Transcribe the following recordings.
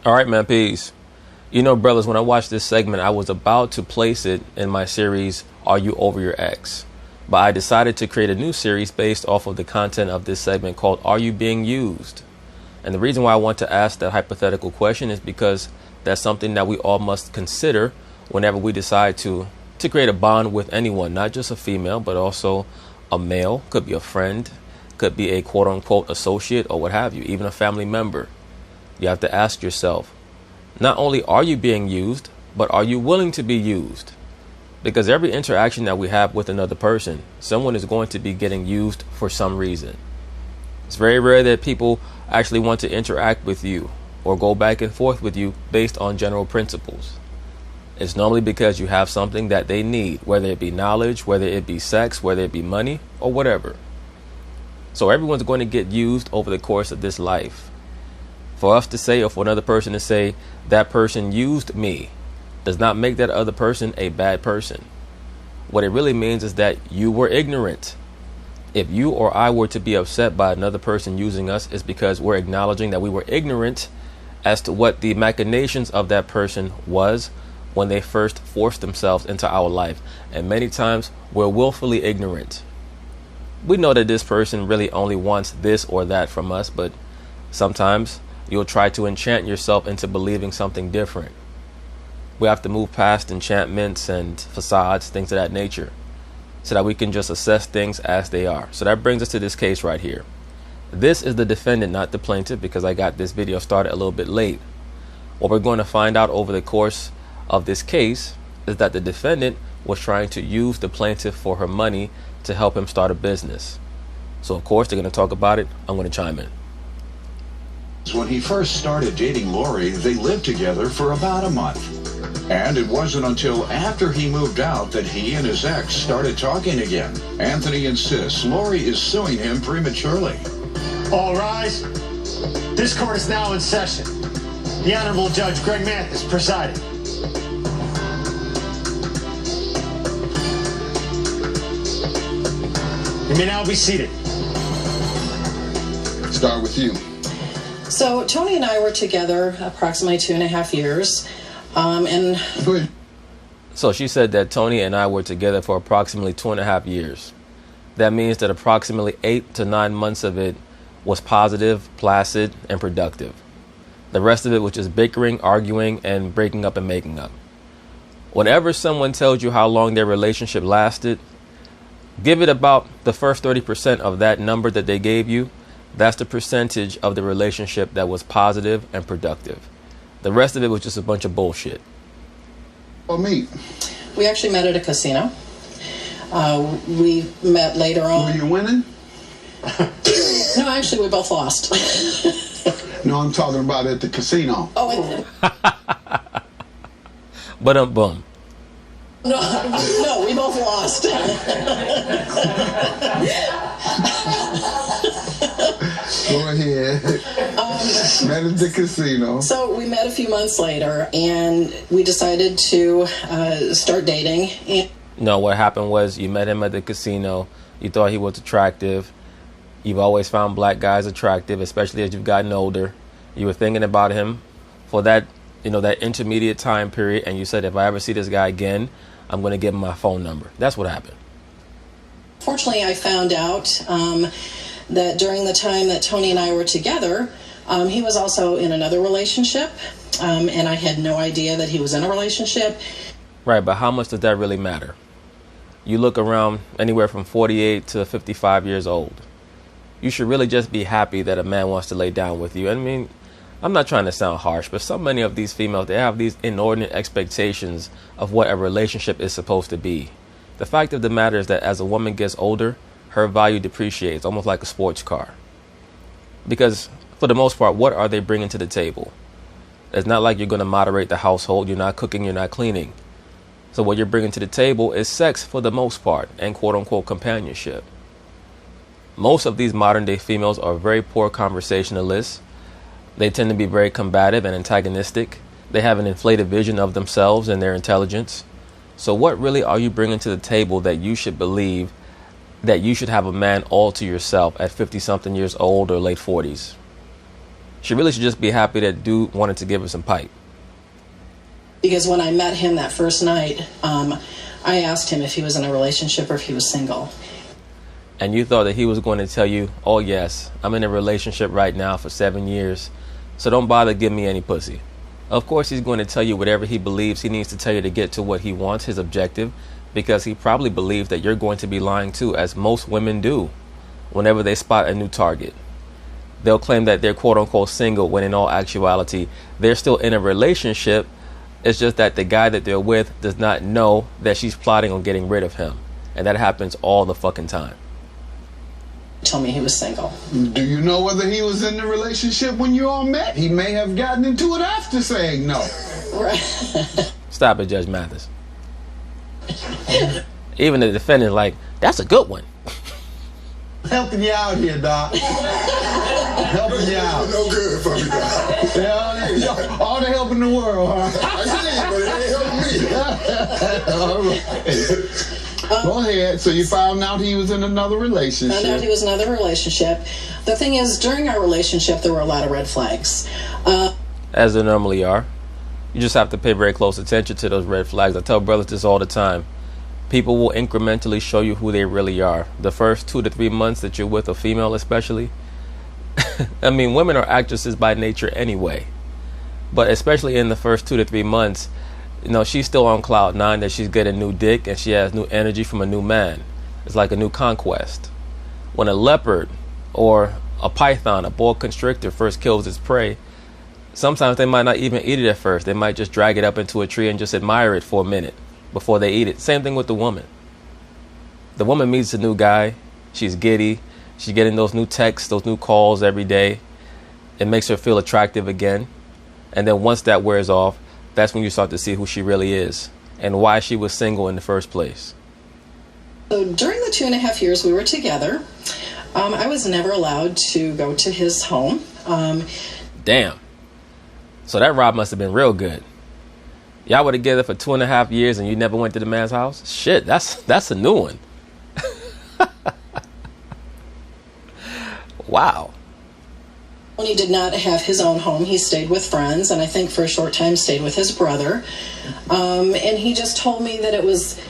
All right, man, peace. You know, brothers, when I watched this segment, I was about to place it in my series, Are You Over Your Ex? But I decided to create a new series based off of the content of this segment called Are You Being Used? And the reason why I want to ask that hypothetical question is because that's something that we all must consider whenever we decide to create a bond with anyone, not just a female, but also a male, could be a friend, could be a quote unquote associate or what have you, even a family member. You have to ask yourself, not only are you being used, but are you willing to be used? Because every interaction that we have with another person, someone is going to be getting used for some reason. It's very rare that people actually want to interact with you or go back and forth with you based on general principles. It's normally because you have something that they need, whether it be knowledge, whether it be sex, whether it be money, or whatever. So everyone's going to get used over the course of this life. For us to say, or for another person to say, that person used me, does not make that other person a bad person. What it really means is that you were ignorant. If you or I were to be upset by another person using us, it's because we're acknowledging that we were ignorant as to what the machinations of that person was when they first forced themselves into our life. And many times we're willfully ignorant. We know that this person really only wants this or that from us, but sometimes you'll try to enchant yourself into believing something different. We have to move past enchantments and facades, things of that nature, so that we can just assess things as they are. So that brings us to this case right here. This is the defendant, not the plaintiff, because I got this video started a little bit late. What we're going to find out over the course of this case is that the defendant was trying to use the plaintiff for her money to help him start a business. So of course they're going to talk about it. I'm going to chime in. When he first started dating Lori, they lived together for about a month. And it wasn't until after he moved out that he and his ex started talking again. Anthony insists Lori is suing him prematurely. All rise. This court is now in session. The Honorable Judge Greg Mathis presiding. You may now be seated. Start with you. So Tony and I were together approximately 2.5 years. So she said that Tony and I were together for approximately 2.5 years. That means that approximately 8 to 9 months of it was positive, placid, and productive. The rest of it was just bickering, arguing, and breaking up and making up. Whenever someone tells you how long their relationship lasted, give it about the first 30% of that number that they gave you. That's the percentage of the relationship that was positive and productive. The rest of it was just a bunch of bullshit. Or me. We actually met at a casino. We met later on. Were you winning? No, actually, we both lost. No, I'm talking about at the casino. Oh, But boom. No, we both lost. Go ahead. Met at the casino. So we met a few months later, and we decided to start dating. No, what happened was you met him at the casino. You thought he was attractive. You've always found black guys attractive, especially as you've gotten older. You were thinking about him for that, that intermediate time period, and you said, if I ever see this guy again, I'm going to give him my phone number. That's what happened. Fortunately, I found out that during the time that Tony and I were together, he was also in another relationship, and I had no idea that he was in a relationship. Right, but how much does that really matter? You look around anywhere from 48 to 55 years old. You should really just be happy that a man wants to lay down with you. I mean, I'm not trying to sound harsh, but so many of these females, they have these inordinate expectations of what a relationship is supposed to be. The fact of the matter is that as a woman gets older, her value depreciates, almost like a sports car. Because for the most part, what are they bringing to the table? It's not like you're going to moderate the household. You're not cooking, you're not cleaning. So what you're bringing to the table is sex for the most part, and quote unquote companionship. Most of these modern day females are very poor conversationalists. They tend to be very combative and antagonistic. They have an inflated vision of themselves and their intelligence. So what really are you bringing to the table that you should believe that you should have a man all to yourself at 50 something years old or late 40s? She really should just be happy that dude wanted to give her some pipe. Because when I met him that first night, I asked him if he was in a relationship or if he was single. And you thought that he was going to tell you, oh yes, I'm in a relationship right now for 7 years, so don't bother giving me any pussy. Of course he's going to tell you whatever he believes he needs to tell you to get to what he wants, his objective, because he probably believes that you're going to be lying too, as most women do whenever they spot a new target. They'll claim that they're quote-unquote single when in all actuality they're still in a relationship. It's just that the guy that they're with does not know that she's plotting on getting rid of him. And that happens all the fucking time. Told me he was single. Do you know whether he was in the relationship when you all met? He may have gotten into it after saying no. Right. Stop it, Judge Mathis. Even the defendant's like, that's a good one. Helping you out here, Doc. Helping you out. No good for me, Doc. Yeah, all the help in the world, huh? I did, but it ain't helping me. All right. Go ahead. So you found out he was in another relationship. Found out he was in another relationship. The thing is, during our relationship, there were a lot of red flags. As there normally are. You just have to pay very close attention to those red flags. I tell brothers this all the time. People will incrementally show you who they really are. The first 2 to 3 months that you're with a female especially. I mean, women are actresses by nature anyway. But especially in the first 2 to 3 months, you know, she's still on cloud 9 that she's getting new dick and she has new energy from a new man. It's like a new conquest. When a leopard or a python, a boa constrictor, first kills its prey, sometimes they might not even eat it at first. They might just drag it up into a tree and just admire it for a minute before they eat it. Same thing with the woman. The woman meets a new guy. She's giddy. She's getting those new texts, those new calls every day. It makes her feel attractive again. And then once that wears off, that's when you start to see who she really is and why she was single in the first place. So during the 2.5 years we were together, I was never allowed to go to his home. Damn. So that ride must have been real good. Y'all were together for 2.5 years and you never went to the man's house? Shit, that's a new one. Wow. He did not have his own home. He stayed with friends, and I think for a short time stayed with his brother. And he just told me that it was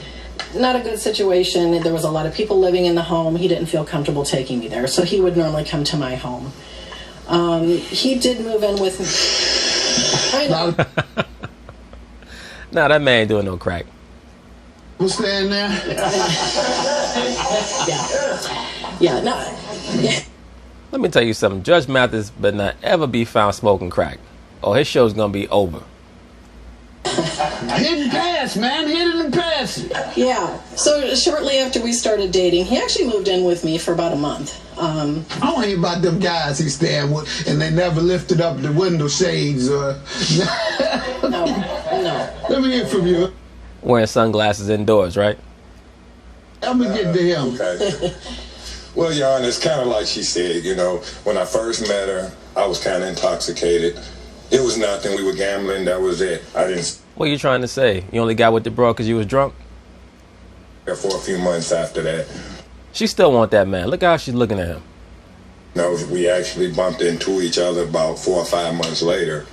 not a good situation. There was a lot of people living in the home. He didn't feel comfortable taking me there, so he would normally come to my home. He did move in with me. I know. Nah, that man ain't doing no crack. Who's staying there? Yeah, no. Yeah. Let me tell you something. Judge Mathis better not ever be found smoking crack, or his show's gonna be over. Hit and pass, man. Hit it and pass it. Yeah. So shortly after we started dating, he actually moved in with me for about a month. I don't hear about them guys he's staying with, and they never lifted up the window shades. No. Let me hear from you. Wearing sunglasses indoors, right? Let me get to him. Okay. Well, Your Honor, it's kind of like she said, you know, when I first met her, I was kind of intoxicated. It was nothing. We were gambling. That was it. I didn't. What are you trying to say? You only got with the bro because you was drunk? For a few months after that. She still want that man. Look how she's looking at him. No, we actually bumped into each other about 4 or 5 months later.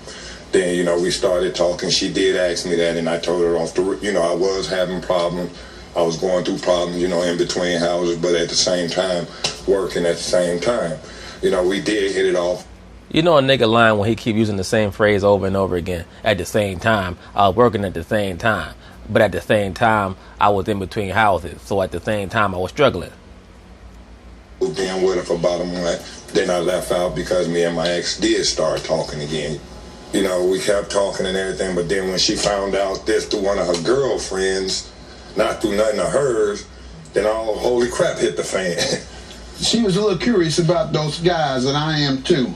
Then, you know, we started talking. She did ask me that, and I told her off the, you know, I was having problems. I was going through problems, you know, in between houses, but at the same time, working at the same time. You know, we did hit it off. You know a nigga lying when he keep using the same phrase over and over again. At the same time, I was working at the same time. But at the same time, I was in between houses. So at the same time, I was struggling. Moved in with her for about a month. Then I left out because me and my ex did start talking again. You know, we kept talking and everything, but then when she found out this through one of her girlfriends, not through nothing of hers, then all holy crap hit the fan. She was a little curious about those guys, and I am too.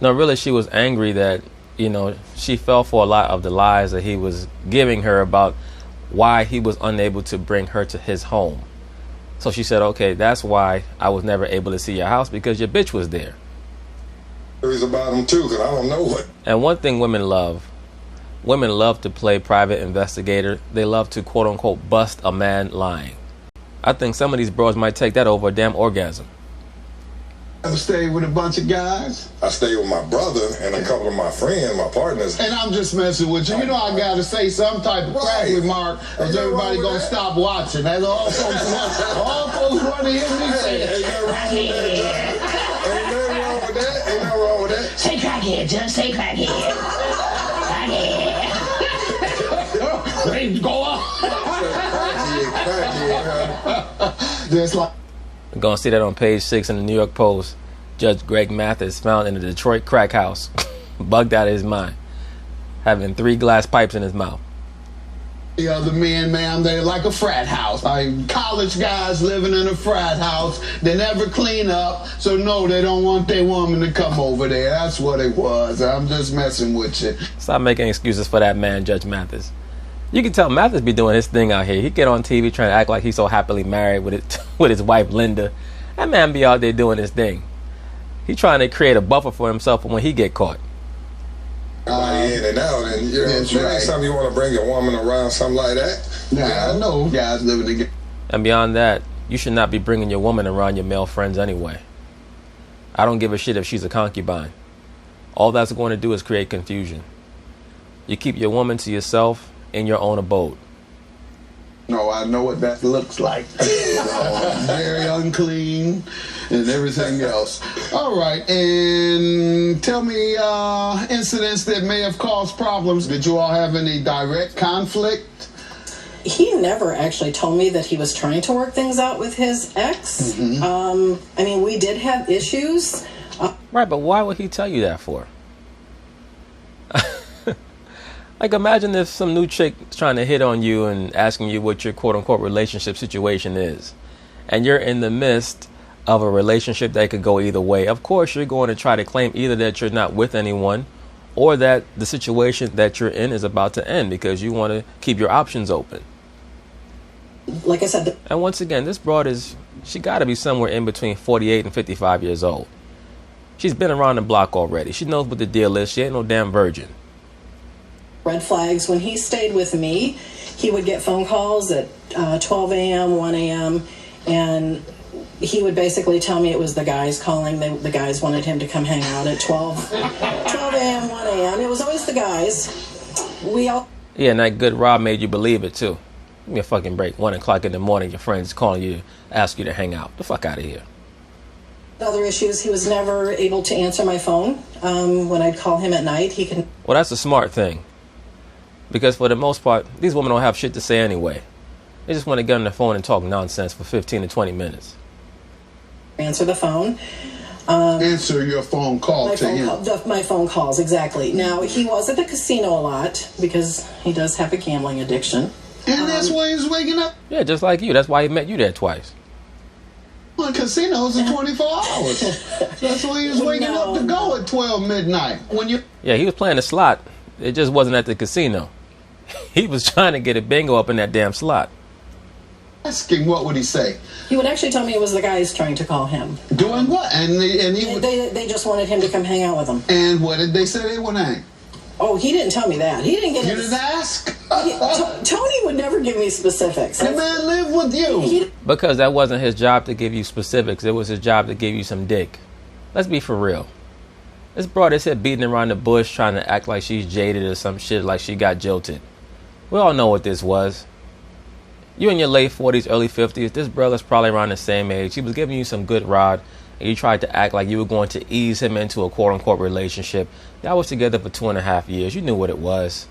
No, really, she was angry that, you know, she fell for a lot of the lies that he was giving her about why he was unable to bring her to his home. So she said, okay, that's why I was never able to see your house, because your bitch was there. Theories about him too, because I don't know what. And one thing women love to play private investigator. They love to quote unquote bust a man lying. I think some of these bros might take that over a damn orgasm. Ever stayed with a bunch of guys? I stayed with my brother and a couple of my friends, my partners. And I'm just messing with you. You know I gotta say some type of crack remark, because everybody gonna stop watching. That's all folks want. All folks want to hear me say. Ain't nothing wrong with that. Ain't nothing wrong with that. Say crackhead, just say crackhead. Crackhead. Go on. Just like. We're going to see that on page 6 in the New York Post. Judge Greg Mathis found in a Detroit crack house, bugged out of his mind, having 3 glass pipes in his mouth. The other men, man, they're like a frat house. Like college guys living in a frat house. They never clean up, so no, they don't want their woman to come over there. That's what it was. I'm just messing with you. Stop making excuses for that man, Judge Mathis. You can tell Mathis be doing his thing out here. He get on TV trying to act like he's so happily married with his wife Linda. That man be out there doing his thing. He trying to create a buffer for himself for when he get caught. Everybody in and out, and you know, that ain't something you want to bring your woman around, something like that. Nah, I know guys living together. And beyond that, you should not be bringing your woman around your male friends anyway. I don't give a shit if she's a concubine. All that's going to do is create confusion. You keep your woman to yourself in your own abode. No, I know what that looks like. Very unclean and everything else. All right, and tell me incidents that may have caused problems. Did you all have any direct conflict? He never actually told me that he was trying to work things out with his ex. I mean, we did have issues. Right, but why would he tell you that for? Like, imagine if some new chick trying to hit on you and asking you what your quote-unquote relationship situation is. And you're in the midst of a relationship that could go either way. Of course, you're going to try to claim either that you're not with anyone or that the situation that you're in is about to end because you want to keep your options open. Like I said... And once again, this broad she got to be somewhere in between 48 and 55 years old. She's been around the block already. She knows what the deal is. She ain't no damn virgin. Red flags. When he stayed with me, he would get phone calls at 12 a.m., 1 a.m., and he would basically tell me it was the guys calling. The guys wanted him to come hang out at 12 a.m., 1 a.m. It was always the guys. Yeah, and that good Rob made you believe it, too. Give me a fucking break. 1 o'clock in the morning, your friend's calling you to ask you to hang out. The fuck out of here. Other issues, he was never able to answer my phone. When I'd call him at night, he can... Well, that's a smart thing. Because for the most part, these women don't have shit to say anyway. They just want to get on the phone and talk nonsense for 15 to 20 minutes. Answer the phone. Answer your phone call to him. My phone calls, exactly. Now, he was at the casino a lot because he does have a gambling addiction. And that's why he's waking up? Yeah, just like you. That's why he met you there twice. Well, casinos are 24 hours. That's why he was waking up to go at 12 midnight. Yeah, he was playing the slot. It just wasn't at the casino. He was trying to get a bingo up in that damn slot. Asking, what would he say? He would actually tell me it was the guys trying to call him. Doing what? And they just wanted him to come hang out with them. And what did they say they would hang? Oh, he didn't tell me that. He didn't get. You didn't ask? Tony would never give me specifics. The man lived with you. Because that wasn't his job to give you specifics. It was his job to give you some dick. Let's be for real. This broad is here beating around the bush trying to act like she's jaded or some shit, like she got jilted. We all know what this was. You in your late 40s, early 50s. This brother's probably around the same age. He was giving you some good rod, and you tried to act like you were going to ease him into a quote-unquote relationship. Y'all was together for 2.5 years. You knew what it was.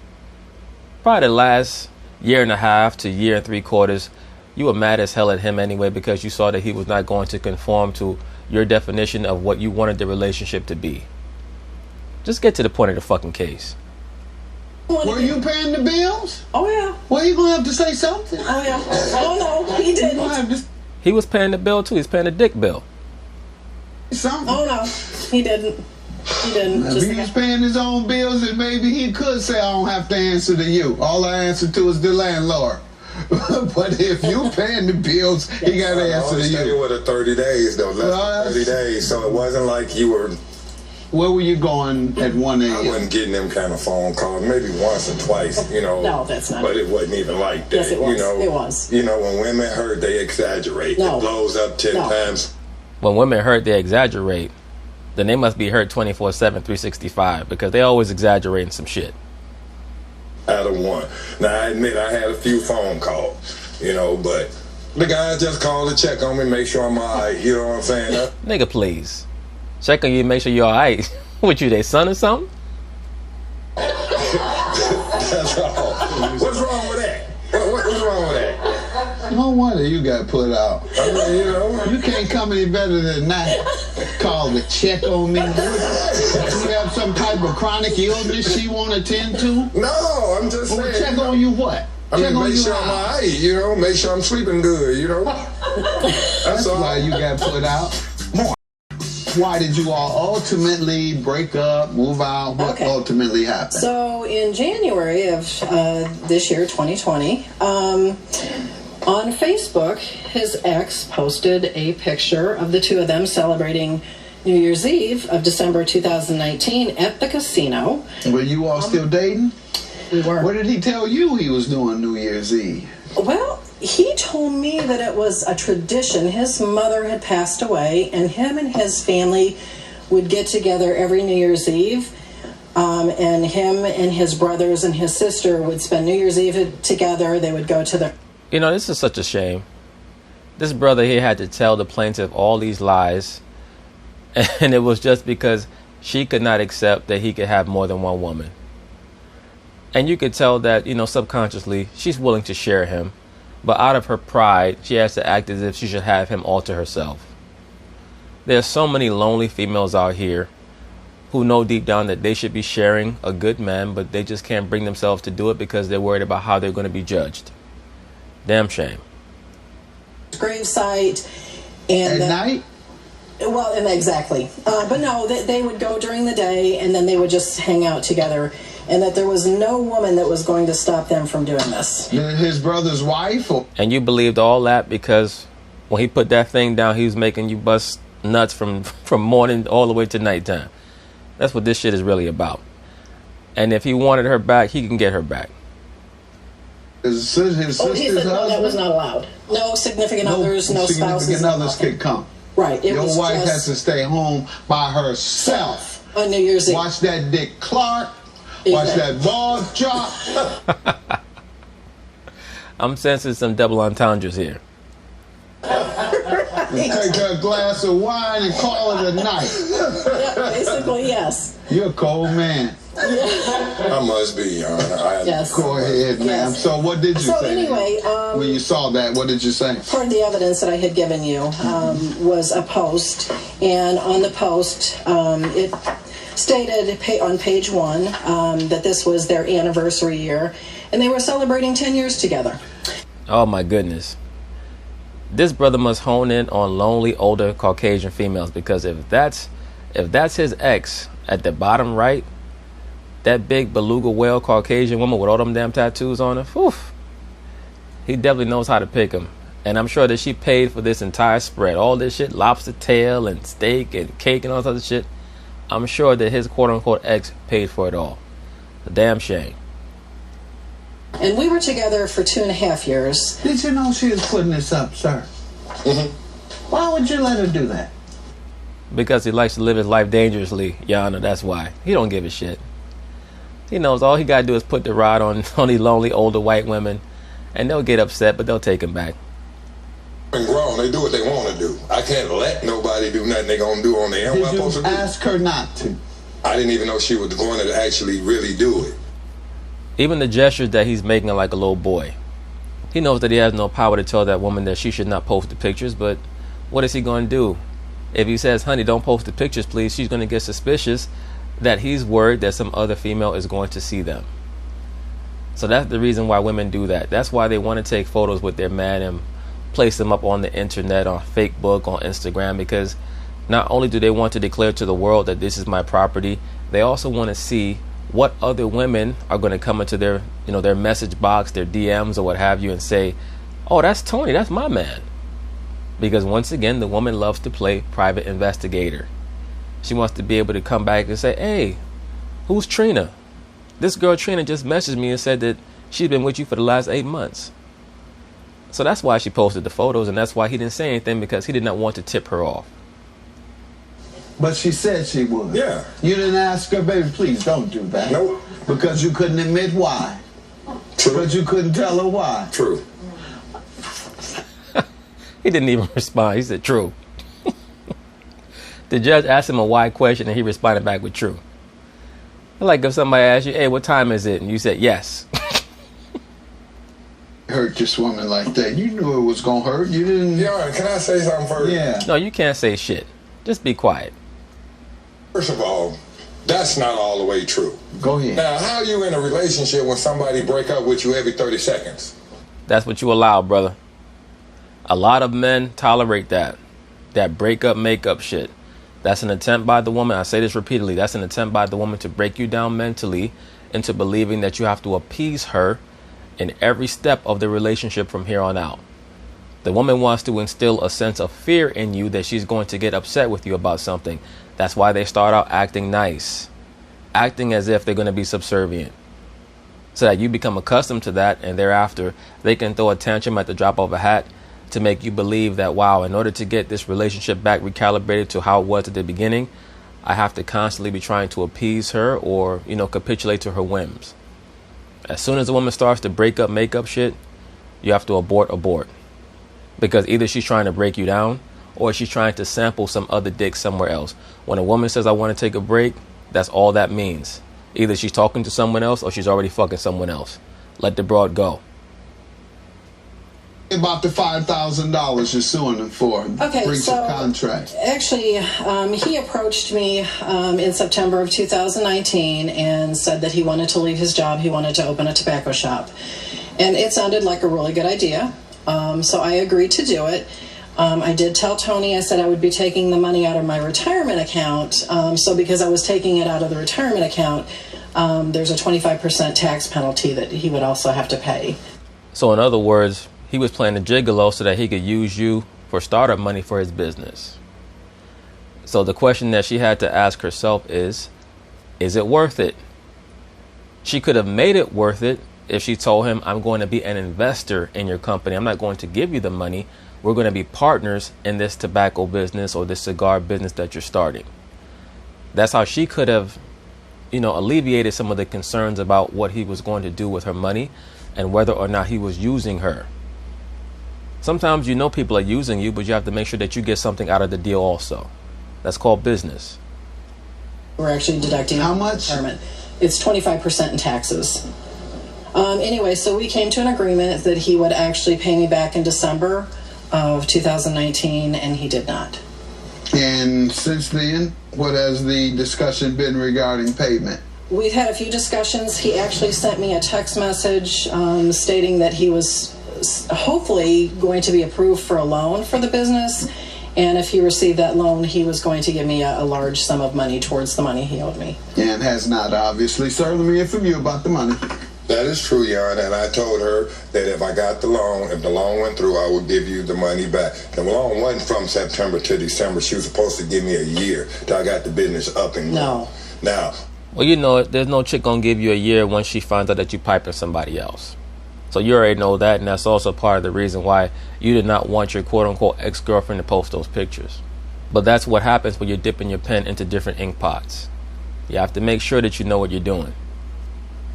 Probably the last year and a half to year and 3/4, you were mad as hell at him anyway because you saw that he was not going to conform to your definition of what you wanted the relationship to be. Just get to the point of the fucking case. Were you paying the bills? Oh, yeah. Well, you're going to have to say something. Oh, yeah. Oh, no, he didn't. He was paying the bill, too. He's paying the dick bill. Something. Oh, no, he didn't. He didn't. If he was paying his own bills, then maybe he could say, I don't have to answer to you. All I answer to is the landlord. But if you paying the bills, he got to answer to you. I only stayed with her 30 days, though. Less than 30 days. So it wasn't like you were... Where were you going at 1 a.m.? I wasn't getting them kind of phone calls. Maybe once or twice, you know. No, that's not. But it wasn't even like that. Yes, it was. You know, it was. You know, when women hurt, they exaggerate. No. It blows up 10 times. when women hurt, they exaggerate. Then they must be hurt 24/7, 365, because they always exaggerating some shit. Out of one. Now, I admit I had a few phone calls, you know, but the guys just called to check on me, make sure I'm all right, you know what I'm saying? Nigga, please. Check on you, make sure you're all right. What, you, they son or something? That's all. What's wrong with that? What's wrong with that? No wonder you got put out. I mean, you know. You can't come any better than that. Call to check on me. You have some type of chronic illness she want to attend to? No, I'm just Well, saying. check on you what? I Check mean, on make you sure I'm how? all right, you know, make sure I'm sleeping good, you know. That's all. why you got put out. More. Why did you all ultimately break up, move out? What Okay. ultimately happened? So in January of this year, 2020, on Facebook, his ex posted a picture of the two of them celebrating New Year's Eve of December 2019 at the casino. Were you all still dating? We were. What did he tell you he was doing New Year's Eve? Well, he told me that it was a tradition. His mother had passed away, and him and his family would get together every New Year's Eve. And him and his brothers and his sister would spend New Year's Eve together. They would go to the... You know, this is such a shame. This brother here had to tell the plaintiff all these lies, and it was just because she could not accept that he could have more than one woman. And you could tell that, you know, subconsciously, she's willing to share him, but out of her pride, she has to act as if she should have him all to herself. There's so many lonely females out here who know deep down that they should be sharing a good man, but they just can't bring themselves to do it because they're worried about how they're going to be judged. Damn shame. gravesite. And At night? Well, and exactly. But no, they would go during the day, and then they would just hang out together. And that there was no woman that was going to stop them from doing this. His brother's wife? Or? And you believed all that because when he put that thing down, he was making you bust nuts from morning all the way to nighttime. That's what this shit is really about. And if he wanted her back, he can get her back. His sister's He said husband? no, that was not allowed. No significant others, no spouses. Significant others could come. Right. It Your was wife just has to stay home by herself. on New Year's Eve. Watch that Dick Clark. Watch that ball drop. I'm sensing some double entendres here. Take her a glass of wine and call it a night. Yeah, basically, yes. You're a cold man. I must be, Your Honor. Yes. Go ahead, ma'am. Yes. So what did you So say? anyway, when you saw that, what did you say? part of the evidence that I had given you was a post, and on the post, it stated on page 1 that this was their anniversary year, and they were celebrating 10 years together. Oh my goodness. This brother must hone in on lonely older Caucasian females, because if that's his ex at the bottom right, that big beluga whale Caucasian woman with all them damn tattoos on her, whew, he definitely knows how to pick them. And I'm sure that she paid for this entire spread, all this shit, lobster tail and steak and cake and all this other shit. I'm sure that his quote-unquote ex paid for it all. A damn shame. And we were together for 2.5 years. Did you know she was putting this up, sir? Why would you let her do that? Because he likes to live his life dangerously, Yana, that's why. He don't give a shit. He knows all he gotta do is put the rod on these lonely older white women, and they'll get upset, but they'll take him back. And grown, they do what they want to do. I can't let nobody do nothing they gonna do on their own. What am I Did supposed you to do? ask her not to? I didn't even know she was going to actually really do it. Even the gestures that he's making are like a little boy. He knows that he has no power to tell that woman that she should not post the pictures, but what is he going to do? If he says, honey, don't post the pictures, please, she's going to get suspicious that he's worried that some other female is going to see them. So that's the reason why women do that. That's why they want to take photos with their man and place them up on the internet, on Facebook, on Instagram, because not only do they want to declare to the world that this is my property, they also want to see what other women are going to come into their, their message box, their DMs or what have you, and say, oh, that's Tony, that's my man. Because once again, the woman loves to play private investigator. She wants to be able to come back and say, hey, who's Trina? This girl Trina just messaged me and said that she's been with you for the last 8 months. So that's why she posted the photos, and that's why he didn't say anything, because he did not want to tip her off. But she said she would. Yeah. You didn't ask her, baby, please don't do that. Nope. Because you couldn't admit why. True. Because you couldn't tell her why. True. He didn't even respond. He said, true. The judge asked him a why question, and he responded back with true. Like if somebody asked you, hey, what time is it? And you said, yes. Hurt this woman like that. You knew it was going to hurt. You didn't... Yeah, can I say something first? Yeah. No, you can't say shit. Just be quiet. First of all, that's not all the way true. Go ahead. Now, how are you in a relationship when somebody break up with you every 30 seconds? That's what you allow, brother. A lot of men tolerate that breakup, makeup shit. That's an attempt by the woman. I say this repeatedly. That's an attempt by the woman to break you down mentally into believing that you have to appease her in every step of the relationship from here on out. The woman wants to instill a sense of fear in you that she's going to get upset with you about something. That's why they start out acting nice, acting as if they're going to be subservient, so that you become accustomed to that, and thereafter they can throw a tantrum at the drop of a hat to make you believe that, wow, in order to get this relationship back recalibrated to how it was at the beginning, I have to constantly be trying to appease her or, capitulate to her whims. As soon as a woman starts to break up, make up shit, you have to abort. Because either she's trying to break you down or she's trying to sample some other dick somewhere else. When a woman says, I want to take a break, that's all that means. Either she's talking to someone else or she's already fucking someone else. Let the broad go. About the $5,000 you're suing him for. Okay, breach so of contract. actually, he approached me in September of 2019 and said that he wanted to leave his job. He wanted to open a tobacco shop. And it sounded like a really good idea. So I agreed to do it. I did tell Tony, I said I would be taking the money out of my retirement account. So because I was taking it out of the retirement account, there's a 25% tax penalty that he would also have to pay. So in other words, he was playing a gigolo so that he could use you for startup money for his business. So the question that she had to ask herself is it worth it? She could have made it worth it if she told him, I'm going to be an investor in your company. I'm not going to give you the money. We're going to be partners in this tobacco business or this cigar business that you're starting. That's how she could have, alleviated some of the concerns about what he was going to do with her money and whether or not he was using her. Sometimes people are using you, but you have to make sure that you get something out of the deal also. That's called business. We're actually deducting how much? Retirement. It's 25% in taxes. Anyway, so we came to an agreement that he would actually pay me back in December of 2019, and he did not. And since then, what has the discussion been regarding payment? We've had a few discussions. He actually sent me a text message stating that he was hopefully going to be approved for a loan for the business, and if he received that loan, he was going to give me a large sum of money towards the money he owed me. And has not, obviously. Sir, let me hear from you about the money. That is true, Jan, and I told her that if I got the loan, if the loan went through, I would give you the money back. The loan wasn't from September to December. She was supposed to give me a year till I got the business up and going. No. Now. Well, there's no chick gonna give you a year once she finds out that you piping somebody else. So you already know that, and that's also part of the reason why you did not want your quote-unquote ex-girlfriend to post those pictures. But that's what happens when you're dipping your pen into different ink pots. You have to make sure that you know what you're doing.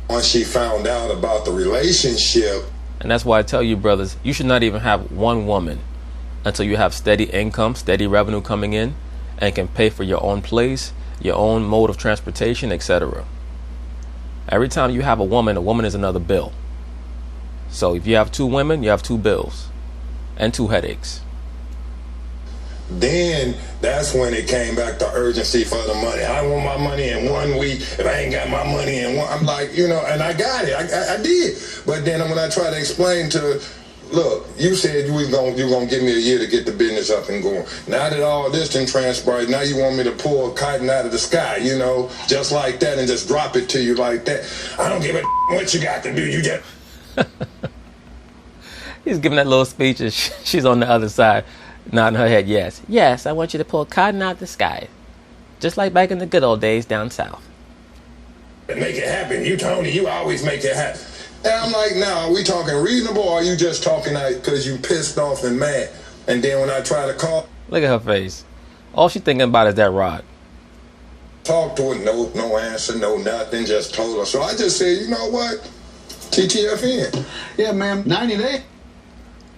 Once she found out about the relationship. And that's why I tell you, brothers, you should not even have one woman until you have steady income, steady revenue coming in, and can pay for your own place, your own mode of transportation, etc. Every time you have a woman is another bill. So if you have two women, you have two bills and two headaches. Then that's when it came back to urgency for the money. I want my money in 1 week. If I ain't got my money in one, I'm like, and I got it. I did. But then when I try to explain to her, look, you said you were gonna give me a year to get the business up and going. Now that all this done transpired, now you want me to pull a cotton out of the sky, just like that, and just drop it to you like that. I don't give a what you got to do. You just. He's giving that little speech, and she's on the other side, nodding her head. Yes, I want you to pull cotton out the sky, just like back in the good old days down south. Make it happen. You, Tony, you always make it happen. And I'm like, now, are we talking reasonable, or are you just talking because you pissed off and mad? And then when I try to call... Look at her face. All she's thinking about is that rod. Talked to her, no answer, no nothing, just told her. So I just said, you know what? TTFN. Yeah, man, 90 days.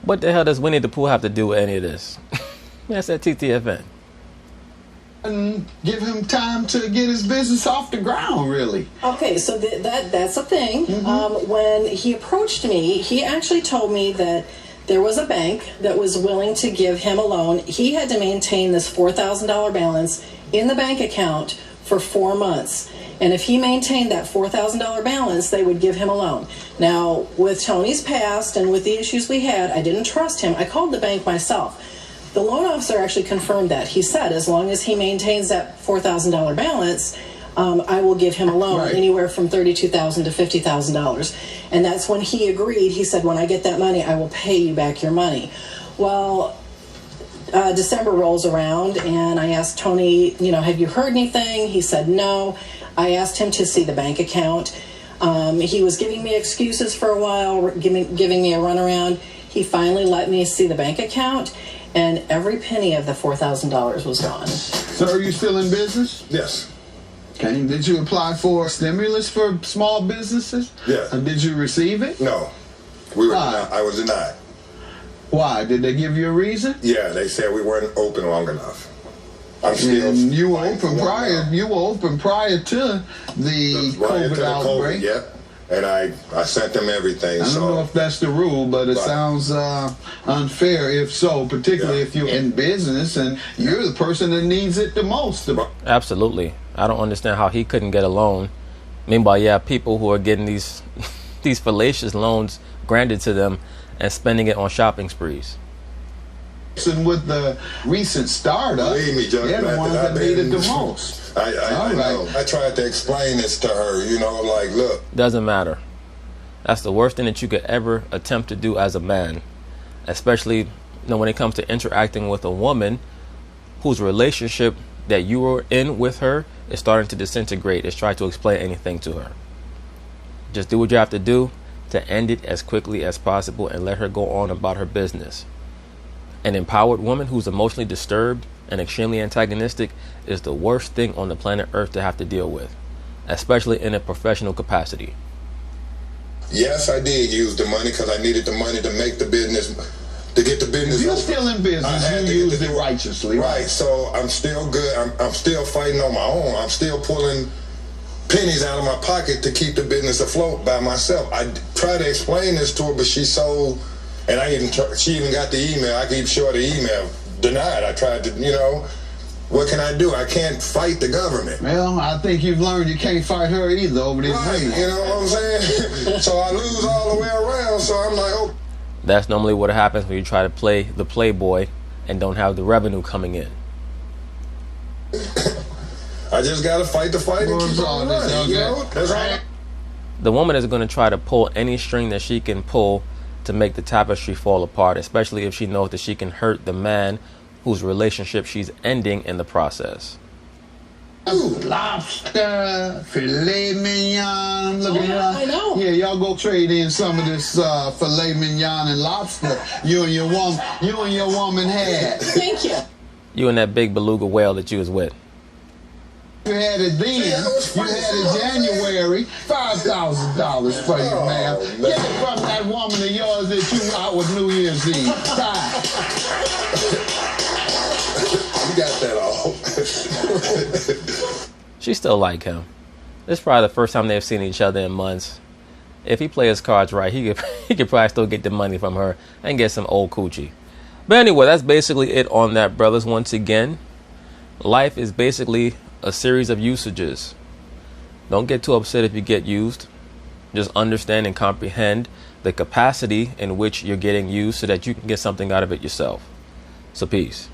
What the hell does Winnie the Pooh have to do with any of this? That's that TTFN. And give him time to get his business off the ground, really. Okay, so that's a thing. When he approached me, he actually told me that there was a bank that was willing to give him a loan. He had to maintain this $4,000 balance in the bank account for 4 months. And if he maintained that $4,000 balance, they would give him a loan. Now, with Tony's past and with the issues we had, I didn't trust him. I called the bank myself. The loan officer actually confirmed that. He said, as long as he maintains that $4,000 balance, I will give him a loan anywhere from $32,000 to $50,000. And that's when he agreed. He said, when I get that money, I will pay you back your money. Well, December rolls around, and I asked Tony, have you heard anything? He said no. I asked him to see the bank account. He was giving me excuses for a while, giving me a runaround. He finally let me see the bank account, and every penny of the $4,000 was gone. So are you still in business? Yes. Okay. Did you apply for stimulus for small businesses? Yes. And did you receive it? No. I was denied. Why? Did they give you a reason? Yeah, they said we weren't open long enough. I'm still. And you were open prior. You were open prior to the COVID outbreak. Yep. And I sent them everything. I don't know if that's the rule, but it sounds unfair if so, particularly if you're in business and you're the person that needs it the most. Absolutely. I don't understand how he couldn't get a loan. Meanwhile, you have people who are getting these fallacious loans granted to them and spending it on shopping sprees. And with the recent startup, believe me, they're the ones that need it the most. I know. I tried to explain this to her, like, look. Doesn't matter. That's the worst thing that you could ever attempt to do as a man, especially when it comes to interacting with a woman whose relationship that you were in with her is starting to disintegrate. Is try to explain anything to her. Just do what you have to do to end it as quickly as possible and let her go on about her business. An empowered woman who's emotionally disturbed and extremely antagonistic is the worst thing on the planet Earth to have to deal with, especially in a professional capacity. Yes, I did use the money because I needed the money to make the business, to get the business. You're still in business. You used it righteously. Right, so I'm still good. I'm still fighting on my own. I'm still pulling pennies out of my pocket to keep the business afloat by myself. I tried to explain this to her, but she's so... And she even got the email. I keep showing the email. Denied. I tried to, what can I do? I can't fight the government. Well, I think you've learned you can't fight her either over this. Right, you know what I'm saying? So I lose all the way around, so I'm like, oh. That's normally what happens when you try to play the playboy and don't have the revenue coming in. I just got to fight the fight and keep on running, That's all. The woman is going to try to pull any string that she can pull to make the tapestry fall apart, especially if she knows that she can hurt the man whose relationship she's ending in the process. Lobster, filet mignon. Look at y'all. I know. Yeah, y'all go trade in some of this filet mignon and lobster you and your woman had. Thank you. You and that big beluga whale that you was with. You had it then. You had it January. $5,000 for you, ma'am. Get it from that woman of yours that you out with New Year's Eve. You got that all. She still like him. This is probably the first time they've seen each other in months. If he plays his cards right, he could probably still get the money from her and get some old coochie. But anyway, that's basically it on that, brothers. Once again, life is basically a series of usages. Don't get too upset if you get used. Just understand and comprehend the capacity in which you're getting used so that you can get something out of it yourself. So peace.